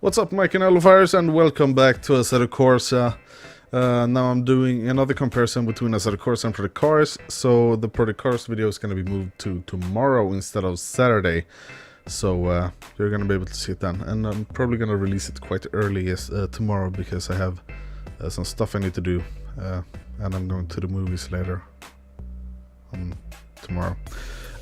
What's up, Mike and Elfires, and welcome back to Assetto Corsa. Now I'm doing another comparison between Assetto Corsa and Project Cars. So the Project Cars video is going to be moved to tomorrow instead of Saturday. So you're going to be able to see it then. And I'm probably going to release it quite early tomorrow because I have some stuff I need to do. And I'm going to the movies later tomorrow.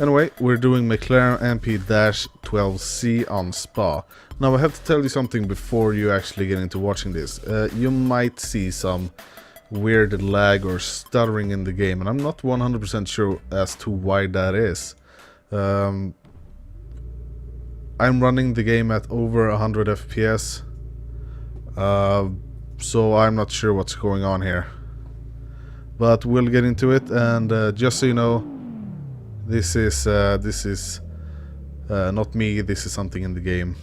Anyway, we're doing McLaren MP4-12C on Spa. Now I have to tell you something before you actually get into watching this. You might see some weird lag or stuttering in the game, and I'm not 100% sure as to why that is. I'm running the game at over 100 FPS, so I'm not sure what's going on here. But we'll get into it, and just so you know, this is not me, this is something in the game.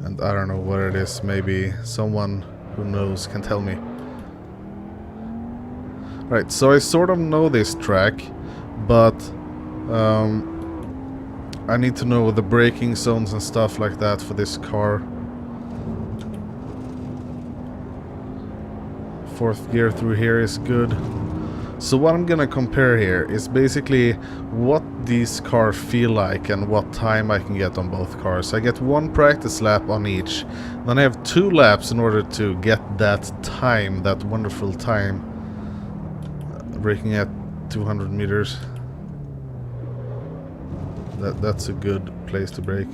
And I don't know what it is, maybe someone who knows can tell me. Right, so I sort of know this track, but I need to know the braking zones and stuff like that for this car. Fourth gear through here is good. So what I'm gonna compare here is basically what these cars feel like and what time I can get on both cars. I get one practice lap on each, then I have 2 laps in order to get that time, that wonderful time. Braking at 200 meters. That's a good place to brake.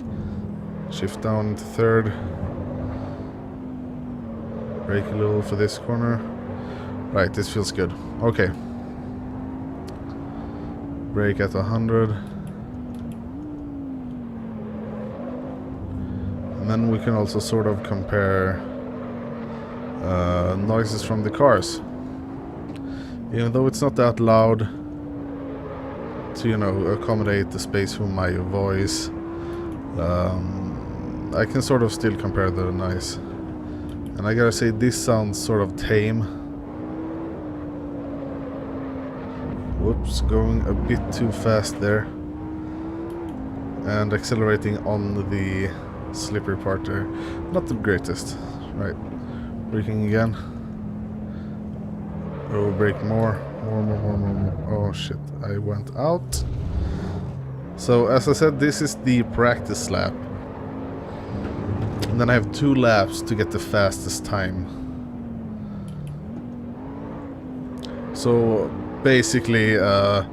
Shift down into third. Brake a little for this corner. Right, this feels good. Okay. Brake at 100. And then we can also sort of compare noises from the cars. Even though it's not that loud to, you know, accommodate the space for my voice, I can sort of still compare the noise. And I gotta say, this sounds sort of tame. Whoops, going a bit too fast there. And accelerating on the slippery part there. Not the greatest. Right. Braking again. Oh, brake more. More. Oh shit, I went out. So, as I said, this is the practice lap. And then I have 2 laps to get the fastest time. So basically the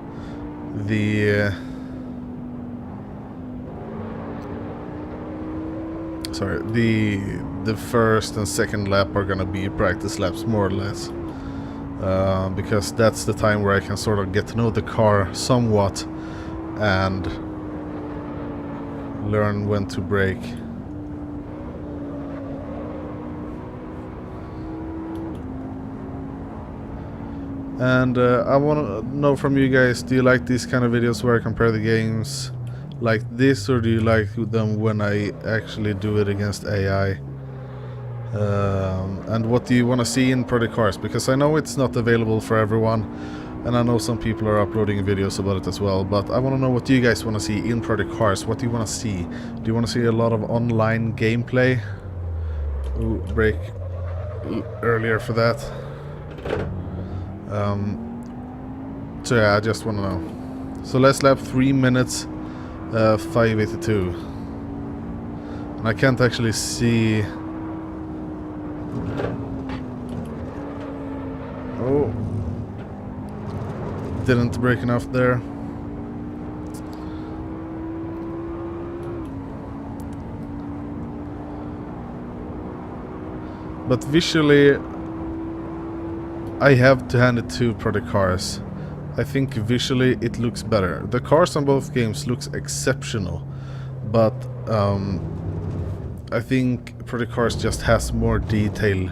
first and second lap are gonna be practice laps, more or less, because that's the time where I can sort of get to know the car somewhat and learn when to brake. And I want to know from you guys, do you like these kind of videos where I compare the games like this, or do you like them when I actually do it against AI? And what do you want to see in Project Cars? Because I know it's not available for everyone, and I know some people are uploading videos about it as well, but I want to know what you guys want to see in Project Cars. What do you want to see? Do you want to see a lot of online gameplay? Ooh, brake earlier for that. So yeah, I just want to know. So last lap 3 minutes 582, and I can't actually see. Oh, didn't brake enough there. But visually, I have to hand it to Project Cars. I think visually it looks better. The cars on both games looks exceptional, but I think Project Cars just has more detail.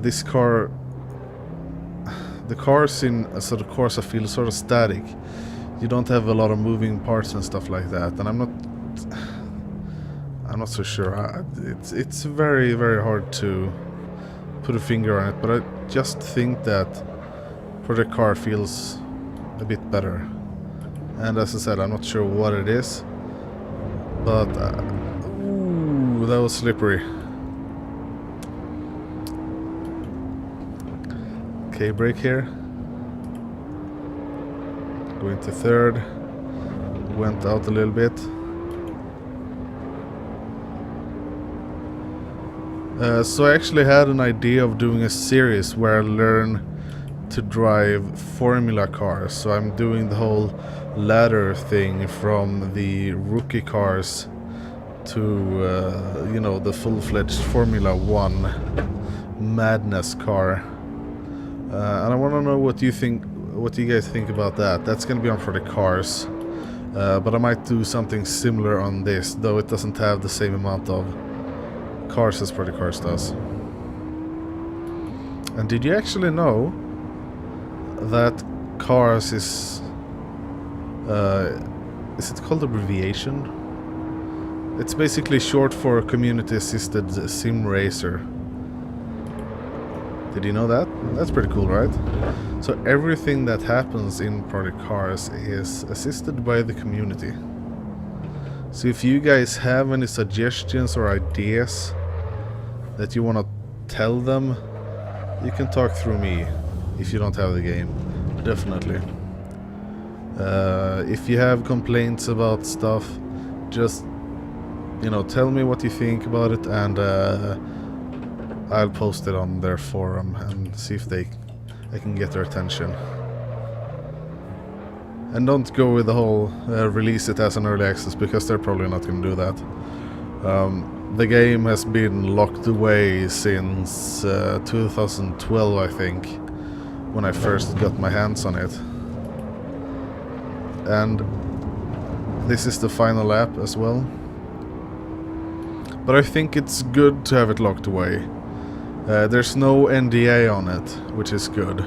This car, the cars in Assetto Corsa feel sort of static. You don't have a lot of moving parts and stuff like that, and I'm not so sure. It's very, very hard to put a finger on it, but I just think that Project Car feels a bit better. And as I said, I'm not sure what it is, but ooh, that was slippery. Okay, brake here. Going to third. Went out a little bit. So I actually had an idea of doing a series where I learn to drive formula cars. So I'm doing the whole ladder thing from the rookie cars to you know, the full-fledged Formula 1 madness car. And I want to know what you guys think about that. That's gonna be on for the cars, but I might do something similar on this, though it doesn't have the same amount of cars as Pretty Cars does. And did you actually know that cars is it called abbreviation? It's basically short for community assisted sim racer. Did you know that? That's pretty cool, right? So everything that happens in Project Cars is assisted by the community. So if you guys have any suggestions or ideas that you want to tell them, you can talk through me if you don't have the game. Definitely. If you have complaints about stuff, just, you know, tell me what you think about it, and I'll post it on their forum and see if I can get their attention. And don't go with the whole release it as an early access, because they're probably not going to do that. The game has been locked away since 2012, I think, when I first got my hands on it. And this is the final lap as well. But I think it's good to have it locked away. There's no NDA on it, which is good.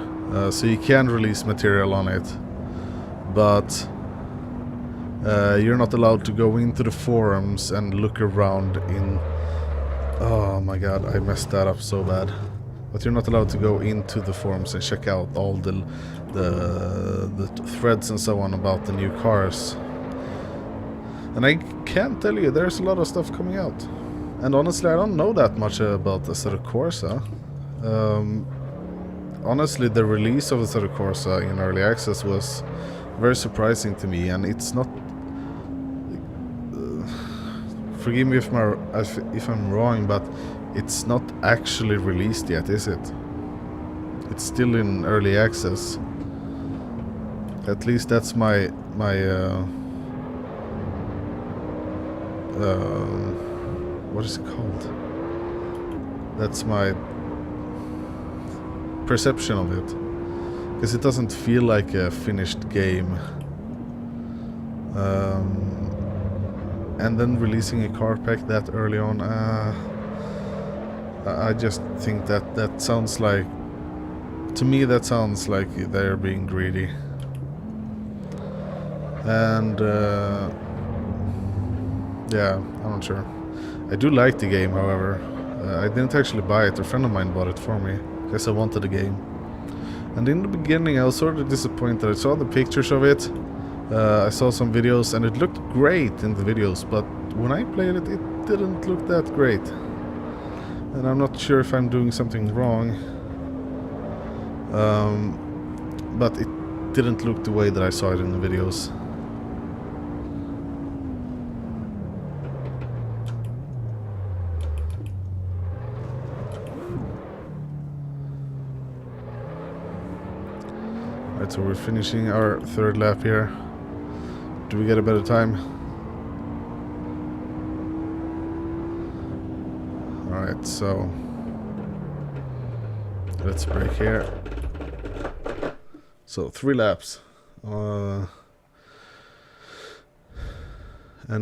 So you can release material on it, but you're not allowed to go into the forums and look around in... Oh my god, I messed that up so bad. But you're not allowed to go into the forums and check out all the threads and so on about the new cars. And I can't tell you, there's a lot of stuff coming out. And honestly, I don't know that much about Assetto Corsa. Honestly, the release of Assetto Corsa in early access was very surprising to me, and it's not... forgive me if I'm wrong, but it's not actually released yet, is it? It's still in early access. At least that's my what is it called? That's my perception of it, because it doesn't feel like a finished game. And then releasing a car pack that early on, I just think that sounds like, to me that sounds like they're being greedy. And yeah, I'm not sure. I do like the game, however. I didn't actually buy it. A friend of mine bought it for me because I wanted the game. And in the beginning I was sort of disappointed. I saw the pictures of it, I saw some videos, and it looked great in the videos, but when I played it, it didn't look that great. And I'm not sure if I'm doing something wrong, but it didn't look the way that I saw it in the videos. Right, so we're finishing our third lap here. Do we get a better time? Alright, so let's brake here. So 3 laps. And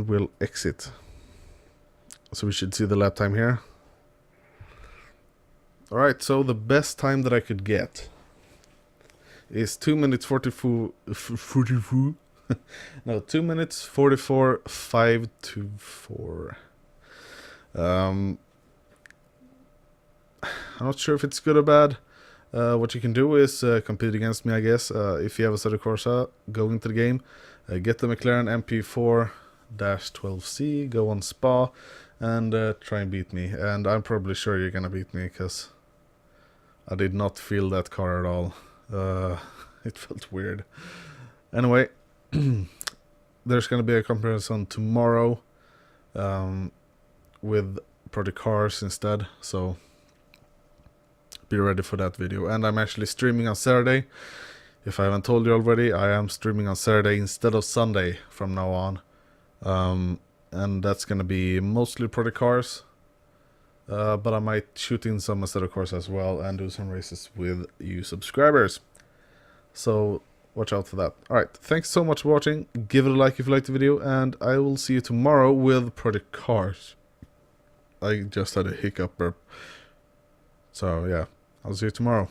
we'll exit. So we should see the lap time here. Alright, so the best time that I could get is 2 minutes 44 no, 2 minutes 44 524. I'm not sure if it's good or bad. What you can do is compete against me, I guess. If you have a Assetto Corsa, go into the game, get the McLaren MP4-12C, go on Spa, and try and beat me. And I'm probably sure you're gonna beat me, because I did not feel that car at all. It felt weird. Anyway, there's gonna be a comparison tomorrow with Project Cars instead, so be ready for that video. And I'm actually streaming on Saturday. If I haven't told you already, I am streaming on Saturday instead of Sunday from now on. And that's gonna be mostly Project Cars, but I might shoot in some Assetto Corsa as well and do some races with you subscribers. So watch out for that. Alright, thanks so much for watching. Give it a like if you liked the video, and I will see you tomorrow with Project Cars. I just had a hiccup burp. So yeah, I'll see you tomorrow.